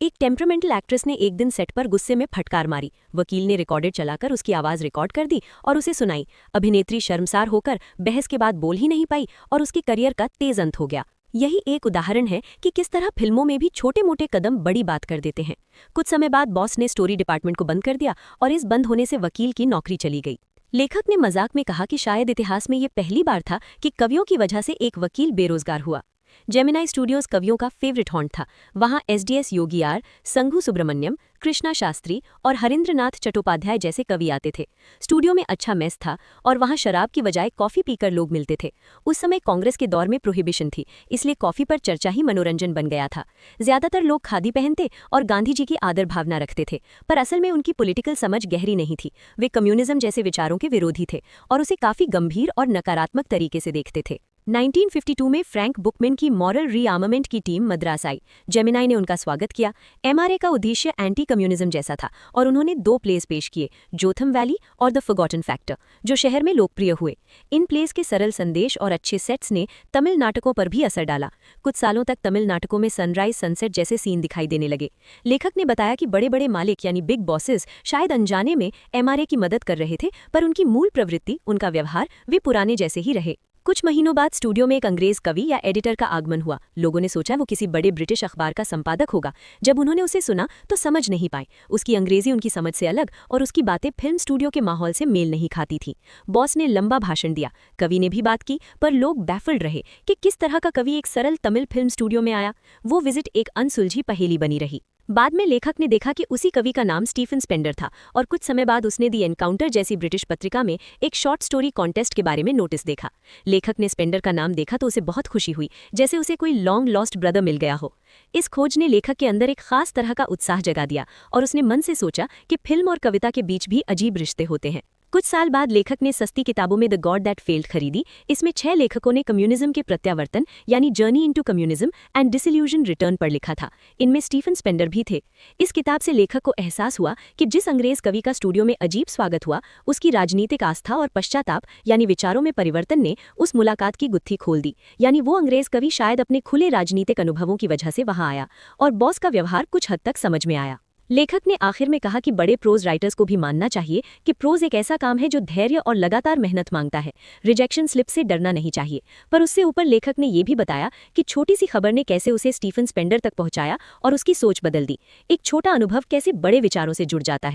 एक temperamental actress ने एक दिन सेट पर गुस्से में फटकार मारी। वकील ने रिकॉर्डर चलाकर उसकी आवाज रिकॉर्ड कर दी और उसे सुनाई। अभिनेत्री शर्मसार होकर बहस के बाद बोल ही नहीं पाई और उसके करियर का तेज अंत हो गया। यही एक उदाहरण है कि किस तरह फिल्मों में भी छोटे मोटे कदम बड़ी बात कर देते हैं। कुछ समय बाद बॉस ने स्टोरी डिपार्टमेंट को बंद कर दिया और इस बंद होने से वकील की नौकरी चली गई। लेखक ने मजाक में कहा कि शायद इतिहास में ये पहली बार था कि कवियों की वजह से एक वकील बेरोजगार हुआ। जेमिनाई स्टूडियोज कवियों का फेवरेट हॉन्ट था। वहां एसडीएस योगियार, संघू सुब्रमण्यम, कृष्णा शास्त्री और हरिंद्रनाथ चट्टोपाध्याय जैसे कवि आते थे। स्टूडियो में अच्छा मेस था और वहां शराब की बजाय कॉफी पीकर लोग मिलते थे। उस समय कांग्रेस के दौर में प्रोहिबिशन थी, इसलिए कॉफी पर चर्चा ही मनोरंजन बन गया था। ज्यादातर लोग खादी पहनते और गांधी जी की आदर भावना रखते थे, पर असल में उनकी पॉलिटिकल समझ गहरी नहीं थी। वे कम्युनिज्म जैसे विचारों के विरोधी थे और उसे काफी गंभीर और नकारात्मक तरीके से देखते थे। 1952 में फ्रैंक बुकमैन की मॉरल रीआर्मामेंट की टीम मद्रास आई। जेमिनाई ने उनका स्वागत किया। एमआरए का उद्देश्य एंटी कम्युनिज्म जैसा था और उन्होंने 2 प्लेस पेश किए, जोथम वैली और द फॉरगॉटन फैक्टर, जो शहर में लोकप्रिय हुए। इन प्लेस के सरल संदेश और अच्छे सेट्स ने तमिल नाटकों पर भी असर डाला। कुछ सालों तक तमिल नाटकों में सनराइज सनसेट जैसे सीन दिखाई देने लगे। लेखक ने बताया कि बड़े बड़े मालिक यानी बिग बॉसेस शायद अनजाने में एमआरए की मदद कर रहे थे, पर उनकी मूल प्रवृत्ति, उनका व्यवहार वे पुराने जैसे ही रहे। कुछ महीनों बाद स्टूडियो में एक अंग्रेज कवि या एडिटर का आगमन हुआ। लोगों ने सोचा वो किसी बड़े ब्रिटिश अखबार का संपादक होगा। जब उन्होंने उसे सुना तो समझ नहीं पाए। उसकी अंग्रेजी उनकी समझ से अलग और उसकी बातें फिल्म स्टूडियो के माहौल से मेल नहीं खाती थी। बॉस ने लंबा भाषण दिया, कवि ने भी बात की, पर लोग बैफल्ड रहे कि किस तरह का कवि एक सरल तमिल फिल्म स्टूडियो में आया। वो विजिट एक अनसुलझी पहेली बनी रही। बाद में लेखक ने देखा कि उसी कवि का नाम स्टीफन स्पेंडर था और कुछ समय बाद उसने दी एनकाउंटर जैसी ब्रिटिश पत्रिका में एक शॉर्ट स्टोरी कॉन्टेस्ट के बारे में नोटिस देखा। लेखक ने स्पेंडर का नाम देखा तो उसे बहुत खुशी हुई, जैसे उसे कोई लॉन्ग लॉस्ट ब्रदर मिल गया हो। इस खोज ने लेखक के अंदर एक खास तरह का उत्साह जगा दिया और उसने मन से सोचा कि फिल्म और कविता के बीच भी अजीब रिश्ते होते हैं। कुछ साल बाद लेखक ने सस्ती किताबों में द गॉड दैट फेल्ड खरीदी। इसमें 6 लेखकों ने कम्युनिज्म के प्रत्यावर्तन यानी journey into communism and disillusion return पर लिखा था। इनमें स्टीफन स्पेंडर भी थे। इस किताब से लेखक को एहसास हुआ कि जिस अंग्रेज कवि का स्टूडियो में अजीब स्वागत हुआ, उसकी राजनीतिक आस्था और पश्चाताप यानी विचारों में परिवर्तन ने उस मुलाकात की गुत्थी खोल दी। यानी वो अंग्रेज कवि शायद अपने खुले राजनीतिक अनुभवों की वजह से वहां आया और बॉस का व्यवहार कुछ हद तक समझ में आया। लेखक ने आखिर में कहा कि बड़े प्रोज राइटर्स को भी मानना चाहिए कि प्रोज एक ऐसा काम है जो धैर्य और लगातार मेहनत मांगता है। रिजेक्शन स्लिप से डरना नहीं चाहिए। पर उससे ऊपर लेखक ने यह भी बताया कि छोटी सी खबर ने कैसे उसे स्टीफन स्पेंडर तक पहुंचाया और उसकी सोच बदल दी। एक छोटा अनुभव कैसे बड़े विचारों से जुड़ जाता है।